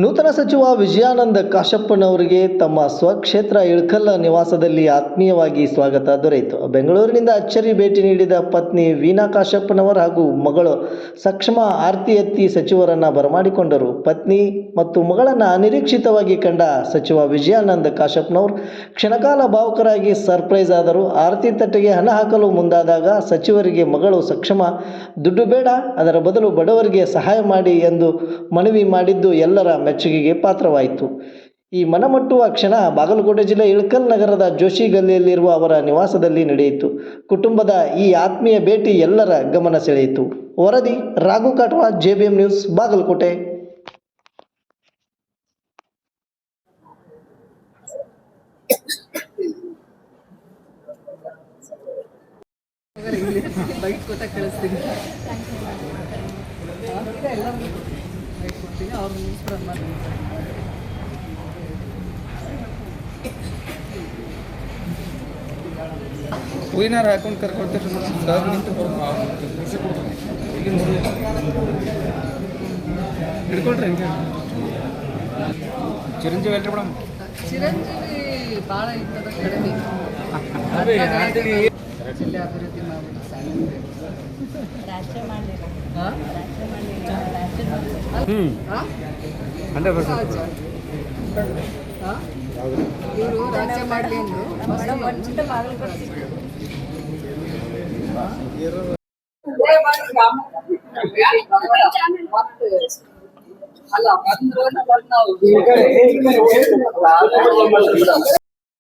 ನೂತನ ಸಚಿವ ವಿಜಯಾನಂದ ಕಾಶಪ್ಪನವರಿಗೆ ತಮ್ಮ ಸ್ವಕ್ಷೇತ್ರ ಇಳಕಲ್ಲ ನಿವಾಸದಲ್ಲಿ ಆತ್ಮೀಯವಾಗಿ ಸ್ವಾಗತ ದೊರೆಯಿತು. ಬೆಂಗಳೂರಿನಿಂದ ಅಚ್ಚರಿ ಭೇಟಿ ನೀಡಿದ ಪತ್ನಿ ವೀಣಾ ಕಾಶಪ್ಪನವರ್ ಹಾಗೂ ಮಗಳು ಸಕ್ಷಮಾ ಆರತಿ ಎತ್ತಿ ಸಚಿವರನ್ನು ಬರಮಾಡಿಕೊಂಡರು. ಪತ್ನಿ ಮತ್ತು ಮಗಳನ್ನು ಅನಿರೀಕ್ಷಿತವಾಗಿ ಕಂಡ ಸಚಿವ ವಿಜಯಾನಂದ ಕಾಶಪ್ಪನವರು ಕ್ಷಣಕಾಲ ಭಾವುಕರಾಗಿ ಸರ್ಪ್ರೈಸ್ ಆದರು. ಆರತಿ ತಟ್ಟೆಗೆ ಹಣ ಹಾಕಲು ಮುಂದಾದಾಗ ಸಚಿವರಿಗೆ ಮಗಳು ಸಕ್ಷಮಾ ದುಡ್ಡು ಬೇಡ, ಅದರ ಬದಲು ಬಡವರಿಗೆ ಸಹಾಯ ಮಾಡಿ ಎಂದು ಮನವಿ ಮಾಡಿದ್ದು ಎಲ್ಲರ ಮೆಚ್ಚುಗೆಗೆ ಪಾತ್ರವಾಯಿತು. ಈ ಮನಮುಟ್ಟುವ ಕ್ಷಣ ಬಾಗಲಕೋಟೆ ಜಿಲ್ಲೆ ಇಳಕಲ್ ನಗರದ ಜೋಶಿ ಗಲ್ಲಿಯಲ್ಲಿರುವ ಅವರ ನಿವಾಸದಲ್ಲಿ ನಡೆಯಿತು. ಕುಟುಂಬದ ಈ ಆತ್ಮೀಯ ಭೇಟಿ ಎಲ್ಲರ ಗಮನ ಸೆಳೆಯಿತು. ವರದಿ ರಾಘು ಕಾಟ್ವಾ, JBM ನ್ಯೂಸ್, ಬಾಗಲಕೋಟೆ. ಹೂವಿನಾರ ಹಾಕೊಂಡು ಕರ್ಕೊಡ್ತೀರಿ ಸರ್ ಹಿಡ್ಕೊಳ್ರಿ ಹಂಗೆ ಚಿರಂಜೀವಿ ಅಲ್ರಿ ಮೇಡಮ್. ಚಿರಂಜೀವಿ ಭಾಳ ಇರ್ತದ ಕಡಿಮೆ ಜಿಲ್ಲೆ ಅಭಿವೃದ್ಧಿ ಇವರು ರಾಜ್ಯ ಮಾಡಲಿ ಅಲ್ಲ